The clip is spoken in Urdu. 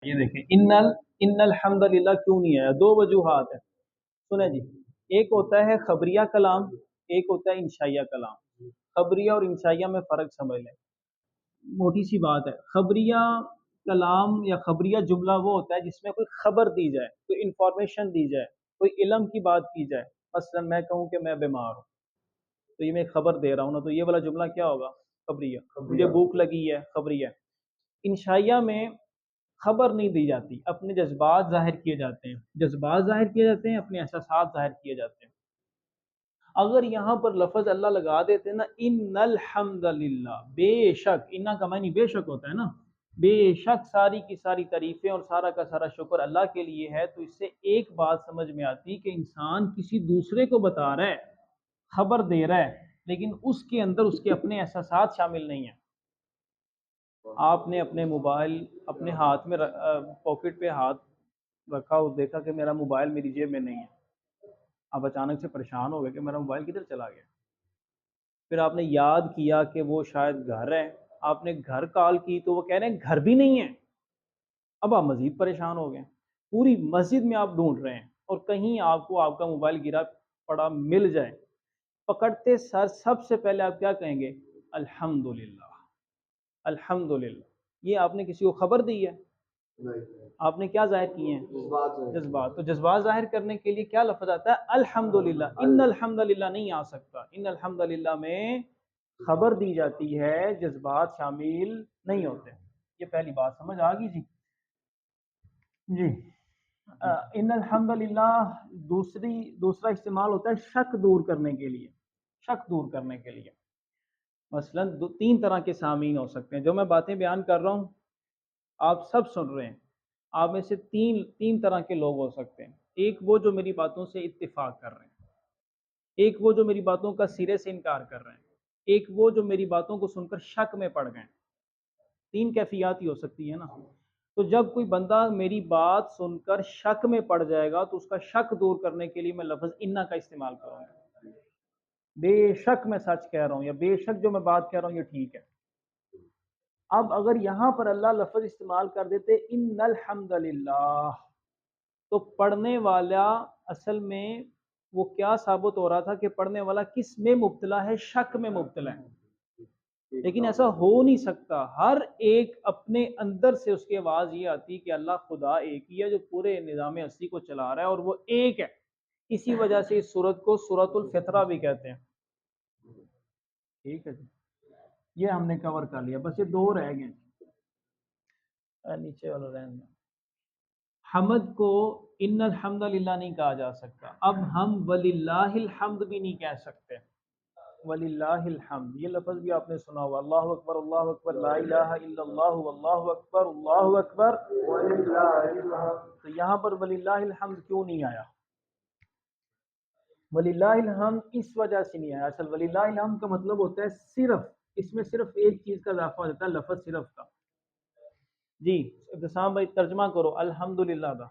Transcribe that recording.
یہ دیکھیں ان الحمد للہ کیوں نہیں آیا؟ دو وجوہات ہیں، سنیں جی۔ ایک ہوتا ہے خبریہ کلام، ایک ہوتا ہے انشائیہ کلام۔ خبریہ اور انشائیہ میں فرق سمجھ لیں، موٹی سی بات ہے۔ خبریہ کلام یا خبریہ جملہ وہ ہوتا ہے جس میں کوئی خبر دی جائے، کوئی انفارمیشن دی جائے، کوئی علم کی بات کی جائے۔ مثلا میں کہوں کہ میں بیمار ہوں، تو یہ میں خبر دے رہا ہوں نا، تو یہ والا جملہ کیا ہوگا؟ خبریہ۔ مجھے بھوک لگی ہے، خبریہ۔ انشائیہ میں خبر نہیں دی جاتی، اپنے جذبات ظاہر کیے جاتے ہیں، جذبات ظاہر کیے جاتے ہیں، اپنے احساسات ظاہر کیے جاتے ہیں۔ اگر یہاں پر لفظ اللہ لگا دیتے نا، ان الحمد للہ، بے شک، انا کا معنی بے شک ہوتا ہے نا، بے شک ساری کی ساری تعریفیں اور سارا کا سارا شکر اللہ کے لیے ہے، تو اس سے ایک بات سمجھ میں آتی کہ انسان کسی دوسرے کو بتا رہا ہے، خبر دے رہا ہے، لیکن اس کے اندر اس کے اپنے احساسات شامل نہیں ہیں۔ آپ نے اپنے موبائل اپنے ہاتھ میں پاکٹ پہ ہاتھ رکھا اور دیکھا کہ میرا موبائل میری جیب میں نہیں ہے، آپ اچانک سے پریشان ہو گئے کہ میرا موبائل کدھر چلا گیا۔ پھر آپ نے یاد کیا کہ وہ شاید گھر ہے، آپ نے گھر کال کی تو وہ کہہ رہے ہیں گھر بھی نہیں ہے۔ اب آپ مزید پریشان ہو گئے، پوری مسجد میں آپ ڈھونڈ رہے ہیں اور کہیں آپ کو آپ کا موبائل گرا پڑا مل جائے، پکڑتے سر سب سے پہلے آپ کیا کہیں گے؟ الحمدللہ، الحمدللہ۔ یہ آپ نے کسی کو خبر دی ہے؟ آپ نے کیا ظاہر کیے ہیں؟ جذبات۔ تو جذبات ظاہر کرنے کے لیے کیا لفظ آتا ہے؟ الحمدللہ۔ ان الحمدللہ نہیں آ سکتا، ان الحمدللہ میں خبر دی جاتی ہے، جذبات شامل نہیں ہوتے۔ یہ پہلی بات سمجھ آ گئی جی؟ جی ان الحمدللہ دوسرا استعمال ہوتا ہے شک دور کرنے کے لیے، شک دور کرنے کے لیے۔ مثلا تین طرح کے سامعین ہو سکتے ہیں، جو میں باتیں بیان کر رہا ہوں آپ سب سن رہے ہیں، آپ میں سے تین طرح کے لوگ ہو سکتے ہیں۔ ایک وہ جو میری باتوں سے اتفاق کر رہے ہیں، ایک وہ جو میری باتوں کا سرے سے انکار کر رہے ہیں، ایک وہ جو میری باتوں کو سن کر شک میں پڑ گئے۔ تین کیفیات ہی ہو سکتی ہے نا۔ تو جب کوئی بندہ میری بات سن کر شک میں پڑ جائے گا تو اس کا شک دور کرنے کے لیے میں لفظ انا کا استعمال کروں گا۔ بے شک میں سچ کہہ رہا ہوں، یا بے شک جو میں بات کہہ رہا ہوں یہ ٹھیک ہے۔ اب اگر یہاں پر اللہ لفظ استعمال کر دیتے ان الحمدللہ، تو پڑھنے والا اصل میں وہ کیا ثابت ہو رہا تھا کہ پڑھنے والا کس میں مبتلا ہے؟ شک میں مبتلا ہے۔ لیکن ایسا ہو نہیں سکتا، ہر ایک اپنے اندر سے اس کی آواز یہ آتی کہ اللہ خدا ایک ہی ہے جو پورے نظام ہستی کو چلا رہا ہے اور وہ ایک ہے۔ اسی وجہ سے اس سورت کو سورۃ الفطرہ بھی کہتے ہیں۔ ٹھیک ہے جی، یہ ہم نے کور کر لیا، بس یہ دو رہ گئے، نیچے والا رہنے دیں۔ حمد کو ان الحمدللہ نہیں کہا جا سکتا، اب ہم وللہ الحمد بھی نہیں کہہ سکتے۔ وللہ الحمد یہ لفظ بھی آپ نے سنا ہوا، اللہ اکبر لا الہ الا اللہ اللہ اکبر وللہ الحمد۔ تو یہاں پر وللہ الحمد کیوں نہیں آیا؟ وللہ الحمد اس وجہ سے نہیں آیا۔ اصل وللہ الحمد کا مطلب ہوتا ہے صرف، اس میں صرف ایک چیز کا اضافہ ہو جاتا ہے، لفظ صرف کا۔ جی ابتسام بھائی ترجمہ کرو الحمدللہ کا۔